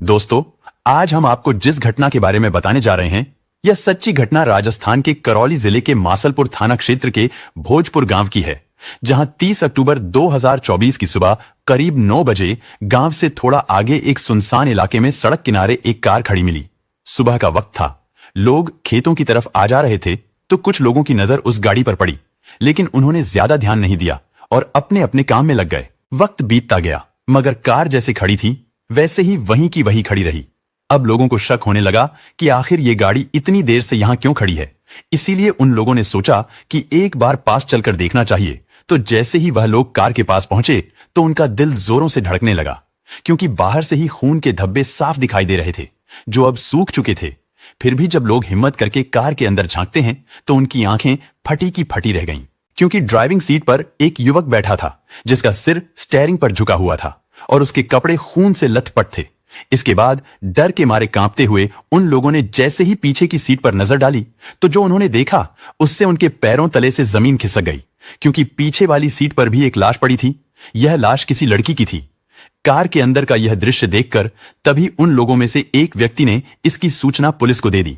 दोस्तों, आज हम आपको जिस घटना के बारे में बताने जा रहे हैं, यह सच्ची घटना राजस्थान के करौली जिले के मासलपुर थाना क्षेत्र के भोजपुर गांव की है, जहां 30 अक्टूबर 2024 की सुबह करीब 9 बजे गांव से थोड़ा आगे एक सुनसान इलाके में सड़क किनारे एक कार खड़ी मिली। सुबह का वक्त था, लोग खेतों की तरफ आ जा रहे थे, तो कुछ लोगों की नजर उस गाड़ी पर पड़ी, लेकिन उन्होंने ज्यादा ध्यान नहीं दिया और अपने अपने काम में लग गए। वक्त बीतता गया, मगर कार जैसे खड़ी थी वैसे ही वहीं की वहीं खड़ी रही। अब लोगों को शक होने लगा कि आखिर ये गाड़ी इतनी देर से यहां क्यों खड़ी है। इसीलिए उन लोगों ने सोचा कि एक बार पास चलकर देखना चाहिए। तो जैसे ही वह लोग कार के पास पहुंचे तो उनका दिल जोरों से धड़कने लगा, क्योंकि बाहर से ही खून के धब्बे साफ दिखाई दे रहे थे, जो अब सूख चुके थे। फिर भी जब लोग हिम्मत करके कार के अंदर झांकते हैं तो उनकी आंखें फटी की फटी रह गईं, क्योंकि ड्राइविंग सीट पर एक युवक बैठा था जिसका सिर स्टीयरिंग पर झुका हुआ था और उसके कपड़े खून से लथपथ थे। इसके बाद डर के मारे कांपते हुए उन लोगों ने जैसे ही पीछे की सीट पर नजर डाली तो जो उन्होंने देखा उससे उनके पैरों तले से जमीन खिसक गई, क्योंकि पीछे वाली सीट पर भी एक लाश पड़ी थी। यह लाश किसी लड़की की थी। कार के अंदर का यह दृश्य देखकर तभी उन लोगों में से एक व्यक्ति ने इसकी सूचना पुलिस को दे दी।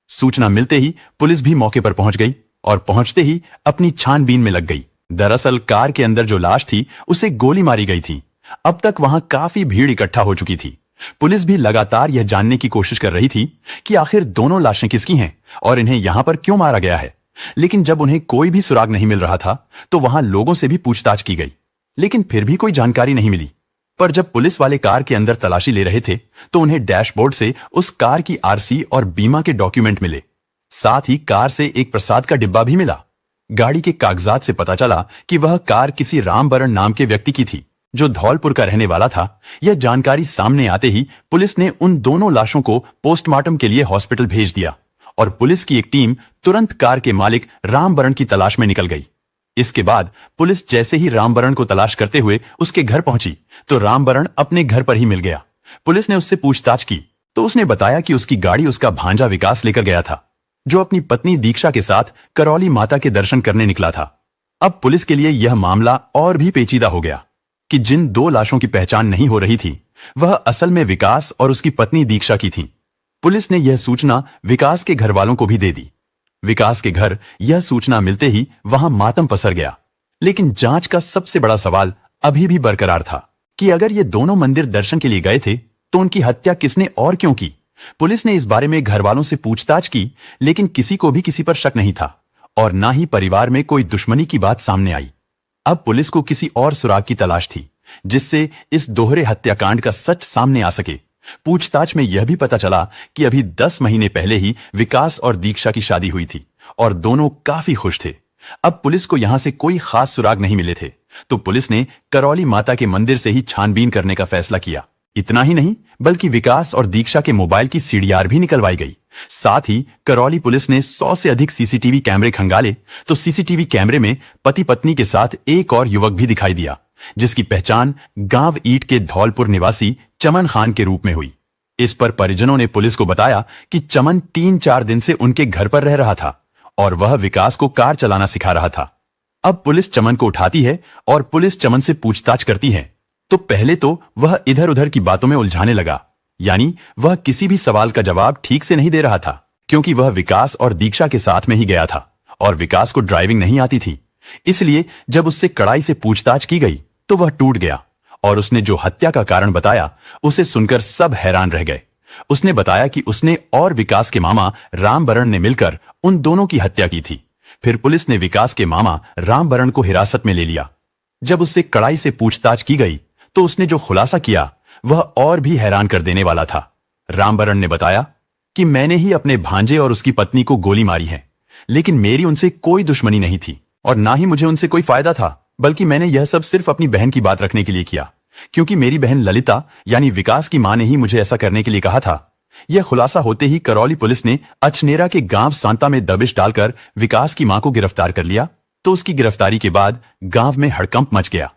सूचना मिलते ही पुलिस भी मौके पर पहुंच गई और पहुंचते ही अपनी छानबीन में लग गई। दरअसल कार के अंदर जो लाश थी उसे गोली मारी गई थी। अब तक वहां काफी भीड़ इकट्ठा हो चुकी थी। पुलिस भी लगातार यह जानने की कोशिश कर रही थी कि आखिर दोनों लाशें किसकी हैं और इन्हें यहां पर क्यों मारा गया है। लेकिन जब उन्हें कोई भी सुराग नहीं मिल रहा था तो वहां लोगों से भी पूछताछ की गई, लेकिन फिर भी कोई जानकारी नहीं मिली। पर जब पुलिस वाले कार के अंदर तलाशी ले रहे थे तो उन्हें डैशबोर्ड से उस कार की आरसी और बीमा के डॉक्यूमेंट मिले। साथ ही कार से एक प्रसाद का डिब्बा भी मिला। गाड़ी के कागजात से पता चला कि वह कार किसी रामबरण नाम के व्यक्ति की थी, जो धौलपुर का रहने वाला था। यह जानकारी सामने आते ही पुलिस ने उन दोनों लाशों को पोस्टमार्टम के लिए हॉस्पिटल भेज दिया और पुलिस की एक टीम तुरंत कार के मालिक रामबरण की तलाश में निकल गई। इसके बाद पुलिस जैसे ही रामबरण को तलाश करते हुए उसके घर पहुंची तो रामबरण अपने घर पर ही मिल गया। पुलिस ने उससे पूछताछ की तो उसने बताया कि उसकी गाड़ी उसका भांजा विकास लेकर गया था, जो अपनी पत्नी दीक्षा के साथ करौली माता के दर्शन करने निकला था। अब पुलिस के लिए यह मामला और भी पेचीदा हो गया कि जिन दो लाशों की पहचान नहीं हो रही थी वह असल में विकास और उसकी पत्नी दीक्षा की थी। पुलिस ने यह सूचना विकास के घर वालों को भी दे दी। विकास के घर यह सूचना मिलते ही वहां मातम पसर गया। लेकिन जांच का सबसे बड़ा सवाल अभी भी बरकरार था कि अगर ये दोनों मंदिर दर्शन के लिए गए थे तो उनकी हत्या किसने और क्यों की। पुलिस ने इस बारे में घर वालों से पूछताछ की, लेकिन किसी को भी किसी पर शक नहीं था और ना ही परिवार में कोई दुश्मनी की बात सामने आई। अब पुलिस को किसी और सुराग की तलाश थी जिससे इस दोहरे हत्याकांड का सच सामने आ सके। पूछताछ में यह भी पता चला कि अभी 10 महीने पहले ही विकास और दीक्षा की शादी हुई थी और दोनों काफी खुश थे। अब पुलिस को यहां से कोई खास सुराग नहीं मिले थे, तो पुलिस ने करौली माता के मंदिर से ही छानबीन करने का फैसला किया। इतना ही नहीं, बल्कि विकास और दीक्षा के मोबाइल की सीडीआर भी निकलवाई गई। साथ ही करौली पुलिस ने 100 से अधिक सीसीटीवी कैमरे खंगाले तो सीसीटीवी कैमरे में पति पत्नी के साथ एक और युवक भी दिखाई दिया, जिसकी पहचान गांव ईट के धौलपुर निवासी चमन खान के रूप में हुई। इस पर परिजनों ने पुलिस को बताया कि चमन 3-4 दिन से उनके घर पर रह रहा था और वह विकास को कार चलाना सिखा रहा था। अब पुलिस चमन को उठाती है और पुलिस चमन से पूछताछ करती है तो पहले तो वह इधर उधर की बातों में उलझाने लगा, यानी वह किसी भी सवाल का जवाब ठीक से नहीं दे रहा था, क्योंकि वह विकास और दीक्षा के साथ में ही गया था और विकास को ड्राइविंग नहीं आती थी। इसलिए जब उससे कड़ाई से पूछताछ की गई तो वह टूट गया और उसने जो हत्या का कारण बताया उसे सुनकर सब हैरान रह गए। उसने बताया कि उसने और विकास के मामा रामबरण ने मिलकर उन दोनों की हत्या की थी। फिर पुलिस ने विकास के मामा रामबरण को हिरासत में ले लिया। जब उससे कड़ाई से पूछताछ की गई तो उसने जो खुलासा किया वह और भी हैरान कर देने वाला था। रामबरण ने बताया कि मैंने ही अपने भांजे और उसकी पत्नी को गोली मारी है, लेकिन मेरी उनसे कोई दुश्मनी नहीं थी और ना ही मुझे उनसे कोई फायदा था, बल्कि मैंने यह सब सिर्फ अपनी बहन की बात रखने के लिए किया, क्योंकि मेरी बहन ललिता यानी विकास की मां ने ही मुझे ऐसा करने के लिए कहा था। यह खुलासा होते ही करौली पुलिस ने अचनेरा के गांव सांता में दबिश डालकर विकास की मां को गिरफ्तार कर लिया। तो उसकी गिरफ्तारी के बाद गांव में हड़कंप मच गया,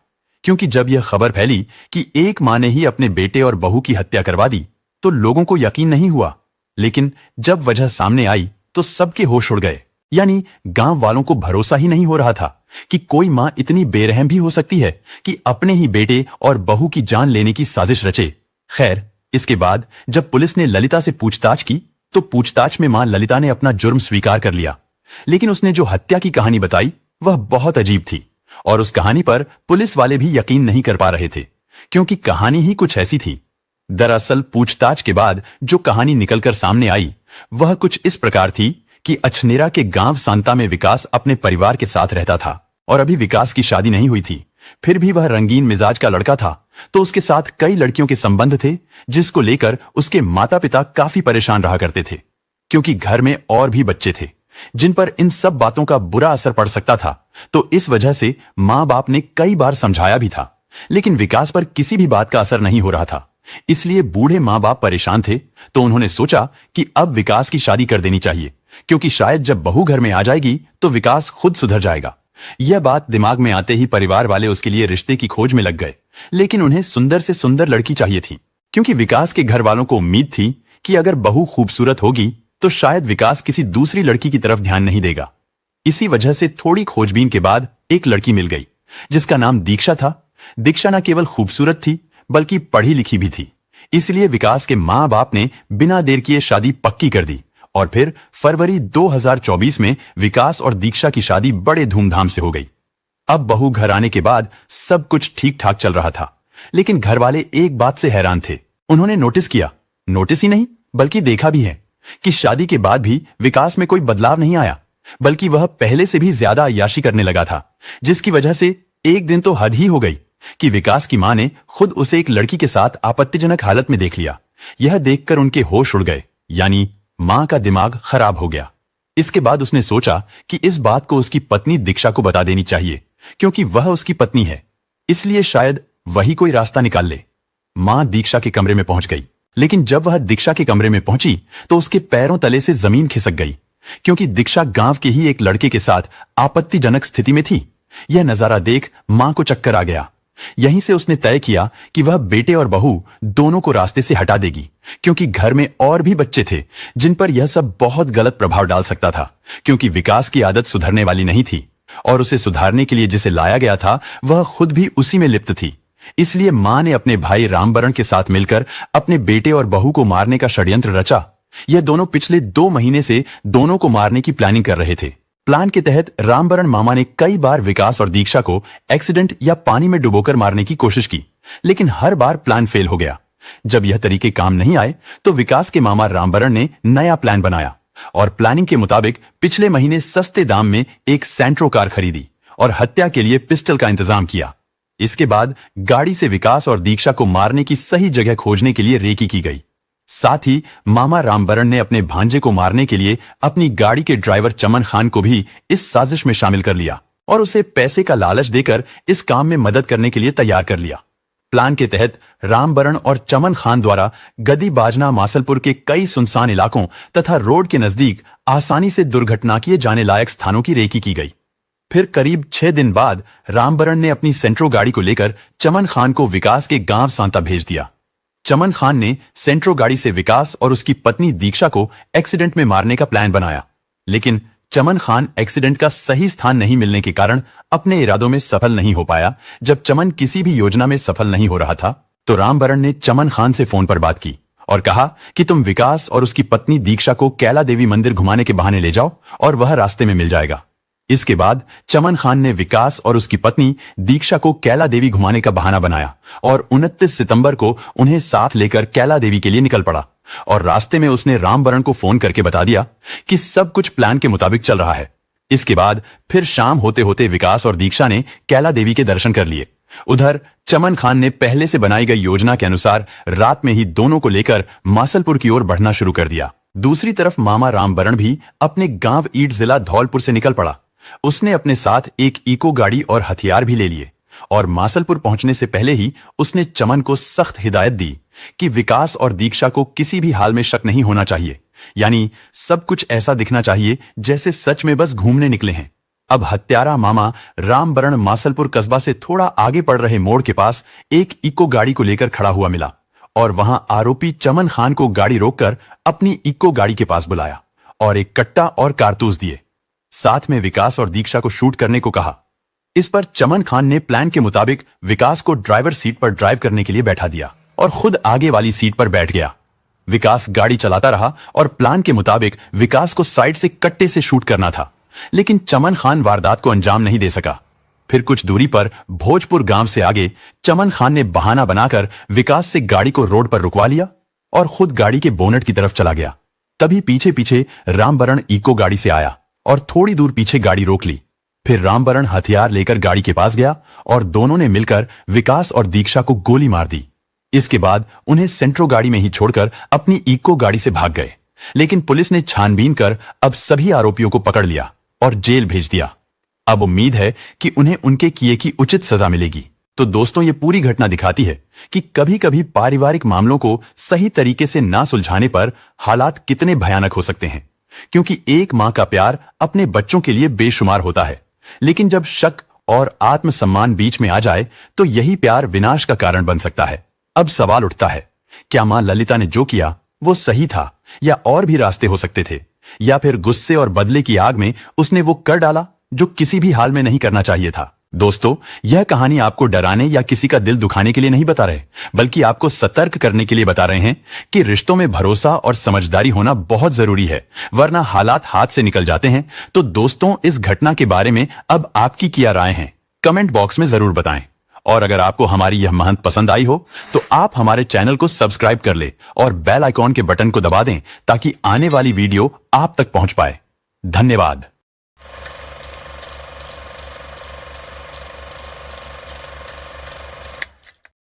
क्योंकि जब यह खबर फैली कि एक मां ने ही अपने बेटे और बहू की हत्या करवा दी तो लोगों को यकीन नहीं हुआ। लेकिन जब वजह सामने आई तो सबके होश उड़ गए, यानी गांव वालों को भरोसा ही नहीं हो रहा था कि कोई मां इतनी बेरहम भी हो सकती है कि अपने ही बेटे और बहू की जान लेने की साजिश रचे। खैर, इसके बाद जब पुलिस ने ललिता से पूछताछ की तो पूछताछ में मां ललिता ने अपना जुर्म स्वीकार कर लिया। लेकिन उसने जो हत्या की कहानी बताई वह बहुत अजीब थी और उस कहानी पर पुलिस वाले भी यकीन नहीं कर पा रहे थे, क्योंकि कहानी ही कुछ ऐसी थी। दरअसल पूछताछ के बाद जो कहानी निकलकर सामने आई वह कुछ इस प्रकार थी कि अछनेरा के गांव सांता में विकास अपने परिवार के साथ रहता था और अभी विकास की शादी नहीं हुई थी। फिर भी वह रंगीन मिजाज का लड़का था, तो उसके साथ कई लड़कियों के संबंध थे, जिसको लेकर उसके माता पिता काफी परेशान रहा करते थे, क्योंकि घर में और भी बच्चे थे जिन पर इन सब बातों का बुरा असर पड़ सकता था। तो इस वजह से मां बाप ने कई बार समझाया भी था, लेकिन विकास पर किसी भी बात का असर नहीं हो रहा था। इसलिए बूढ़े मां बाप परेशान थे, तो उन्होंने सोचा कि अब विकास की शादी कर देनी चाहिए, क्योंकि शायद जब बहू घर में आ जाएगी तो विकास खुद सुधर जाएगा। यह बात दिमाग में आते ही परिवार वाले उसके लिए रिश्ते की खोज में लग गए, लेकिन उन्हें सुंदर से सुंदर लड़की चाहिए थी, क्योंकि विकास के घर वालों को उम्मीद थी कि अगर बहू खूबसूरत होगी तो शायद विकास किसी दूसरी लड़की की तरफ ध्यान नहीं देगा। इसी वजह से थोड़ी खोजबीन के बाद एक लड़की मिल गई जिसका नाम दीक्षा था। दीक्षा न केवल खूबसूरत थी बल्कि पढ़ी लिखी भी थी, इसलिए विकास के मां बाप ने बिना देर किए शादी पक्की कर दी और फिर फरवरी 2024 में विकास और दीक्षा की शादी बड़े धूमधाम से हो गई। अब बहू घर आने के बाद सब कुछ ठीक ठाक चल रहा था, लेकिन घर वाले एक बात से हैरान थे। उन्होंने नोटिस किया, नोटिस ही नहीं बल्कि देखा भी है कि शादी के बाद भी विकास में कोई बदलाव नहीं आया, बल्कि वह पहले से भी ज्यादा अय्याशी करने लगा था, जिसकी वजह से एक दिन तो हद ही हो गई कि विकास की मां ने खुद उसे एक लड़की के साथ आपत्तिजनक हालत में देख लिया। यह देखकर उनके होश उड़ गए, यानी मां का दिमाग खराब हो गया। इसके बाद उसने सोचा कि इस बात को उसकी पत्नी दीक्षा को बता देनी चाहिए, क्योंकि वह उसकी पत्नी है, इसलिए शायद वही कोई रास्ता निकाल ले। मां दीक्षा के कमरे में पहुंच गई, लेकिन जब वह दीक्षा के कमरे में पहुंची तो उसके पैरों तले से जमीन खिसक गई, क्योंकि दीक्षा गांव के ही एक लड़के के साथ आपत्तिजनक स्थिति में थी। यह नजारा देख मां को चक्कर आ गया। यहीं से उसने तय किया कि वह बेटे और बहू दोनों को रास्ते से हटा देगी, क्योंकि घर में और भी बच्चे थे जिन पर यह सब बहुत गलत प्रभाव डाल सकता था, क्योंकि विकास की आदत सुधरने वाली नहीं थी और उसे सुधारने के लिए जिसे लाया गया था वह खुद भी उसी में लिप्त थी। इसलिए मां ने अपने भाई रामबरण के साथ मिलकर अपने बेटे और बहू को मारने का षड्यंत्र रचा। यह दोनों पिछले 2 महीने से दोनों को मारने की प्लानिंग कर रहे थे। प्लान के तहत रामबरण मामा ने कई बार विकास और दीक्षा को एक्सीडेंट या पानी में डुबोकर मारने की कोशिश की, लेकिन हर बार प्लान फेल हो गया। जब यह तरीके काम नहीं आए तो विकास के मामा रामबरण ने नया प्लान बनाया और प्लानिंग के मुताबिक पिछले महीने सस्ते दाम में एक सेंट्रो कार खरीदी और हत्या के लिए पिस्टल का इंतजाम किया। इसके बाद गाड़ी से विकास और दीक्षा को मारने की सही जगह खोजने के लिए रेकी की गई। साथ ही मामा रामबरण ने अपने भांजे को मारने के लिए अपनी गाड़ी के ड्राइवर चमन खान को भी इस साजिश में शामिल कर लिया और उसे पैसे का लालच देकर इस काम में मदद करने के लिए तैयार कर लिया। प्लान के तहत रामबरण और चमन खान द्वारा गदी बाजना मासलपुर के कई सुनसान इलाकों तथा रोड के नजदीक आसानी से दुर्घटना किए जाने लायक स्थानों की रेकी की गई। फिर करीब 6 दिन बाद रामबरण ने अपनी सेंट्रो गाड़ी को लेकर चमन खान को विकास के गांव सांता भेज दिया। चमन खान ने सेंट्रो गाड़ी से विकास और उसकी पत्नी दीक्षा को एक्सीडेंट में मारने का प्लान बनाया, लेकिन चमन खान एक्सीडेंट का सही स्थान नहीं मिलने के कारण अपने इरादों में सफल नहीं हो पाया। जब चमन किसी भी योजना में सफल नहीं हो रहा था तो रामबरण ने चमन खान से फोन पर बात की और कहा कि तुम विकास और उसकी पत्नी दीक्षा को कैला देवी मंदिर घुमाने के बहाने ले जाओ और वह रास्ते में मिल जाएगा। इसके बाद चमन खान ने विकास और उसकी पत्नी दीक्षा को कैला देवी घुमाने का बहाना बनाया और 29 सितंबर को उन्हें साथ लेकर कैला देवी के लिए निकल पड़ा और रास्ते में उसने रामबरण को फोन करके बता दिया कि सब कुछ प्लान के मुताबिक चल रहा है। इसके बाद फिर शाम होते होते विकास और दीक्षा ने कैला देवी के दर्शन कर लिए। उधर चमन खान ने पहले से बनाई गई योजना के अनुसार रात में ही दोनों को लेकर मासलपुर की ओर बढ़ना शुरू कर दिया। दूसरी तरफ मामा रामबरण भी अपने गांव ईट जिला धौलपुर से निकल पड़ा। उसने अपने साथ एक इको गाड़ी और हथियार भी ले लिए और मासलपुर पहुंचने से पहले ही उसने चमन को सख्त हिदायत दी कि विकास और दीक्षा को किसी भी हाल में शक नहीं होना चाहिए, यानी सब कुछ ऐसा दिखना चाहिए जैसे सच में बस घूमने निकले हैं। अब हत्यारा मामा रामबरण मासलपुर कस्बा से थोड़ा आगे पड़ रहे मोड़ के पास एक इको गाड़ी को लेकर खड़ा हुआ मिला और वहां आरोपी चमन खान को गाड़ी रोककर अपनी इको गाड़ी के पास बुलाया और एक कट्टा और कारतूस दिए। साथ में विकास और दीक्षा को शूट करने को कहा। इस पर चमन खान ने प्लान के मुताबिक विकास को ड्राइवर सीट पर ड्राइव करने के लिए बैठा दिया और खुद आगे वाली सीट पर बैठ गया। विकास गाड़ी चलाता रहा और प्लान के मुताबिक विकास को साइड से कट्टे से शूट करना था, लेकिन चमन खान वारदात को अंजाम नहीं दे सका। फिर कुछ दूरी पर भोजपुर गांव से आगे चमन खान ने बहाना बनाकर विकास से गाड़ी को रोड पर रुकवा लिया और खुद गाड़ी के बोनट की तरफ चला गया। तभी पीछे पीछे रामबरण इको गाड़ी से आया और थोड़ी दूर पीछे गाड़ी रोक ली। फिर रामबरण हथियार लेकर गाड़ी के पास गया और दोनों ने मिलकर विकास और दीक्षा को गोली मार दी। इसके बाद उन्हें सेंट्रो गाड़ी में ही छोड़कर अपनी इको गाड़ी से भाग गए, लेकिन पुलिस ने छानबीन कर अब सभी आरोपियों को पकड़ लिया और जेल भेज दिया। अब उम्मीद है कि उन्हें उनके किए की उचित सजा मिलेगी। तो दोस्तों, ये पूरी घटना दिखाती है कि कभी कभी पारिवारिक मामलों को सही तरीके से ना सुलझाने पर हालात कितने भयानक हो सकते हैं, क्योंकि एक मां का प्यार अपने बच्चों के लिए बेशुमार होता है, लेकिन जब शक और आत्मसम्मान बीच में आ जाए तो यही प्यार विनाश का कारण बन सकता है। अब सवाल उठता है, क्या मां ललिता ने जो किया वो सही था, या और भी रास्ते हो सकते थे, या फिर गुस्से और बदले की आग में उसने वो कर डाला जो किसी भी हाल में नहीं करना चाहिए था। दोस्तों, यह कहानी आपको डराने या किसी का दिल दुखाने के लिए नहीं बता रहे, बल्कि आपको सतर्क करने के लिए बता रहे हैं कि रिश्तों में भरोसा और समझदारी होना बहुत जरूरी है, वरना हालात हाथ से निकल जाते हैं। तो दोस्तों, इस घटना के बारे में अब आपकी क्या राय है, कमेंट बॉक्स में जरूर बताएं। और अगर आपको हमारी यह महंत पसंद आई हो तो आप हमारे चैनल को सब्सक्राइब कर ले और बेल आइकॉन के बटन को दबा दें ताकि आने वाली वीडियो आप तक पहुंच पाए। धन्यवाद।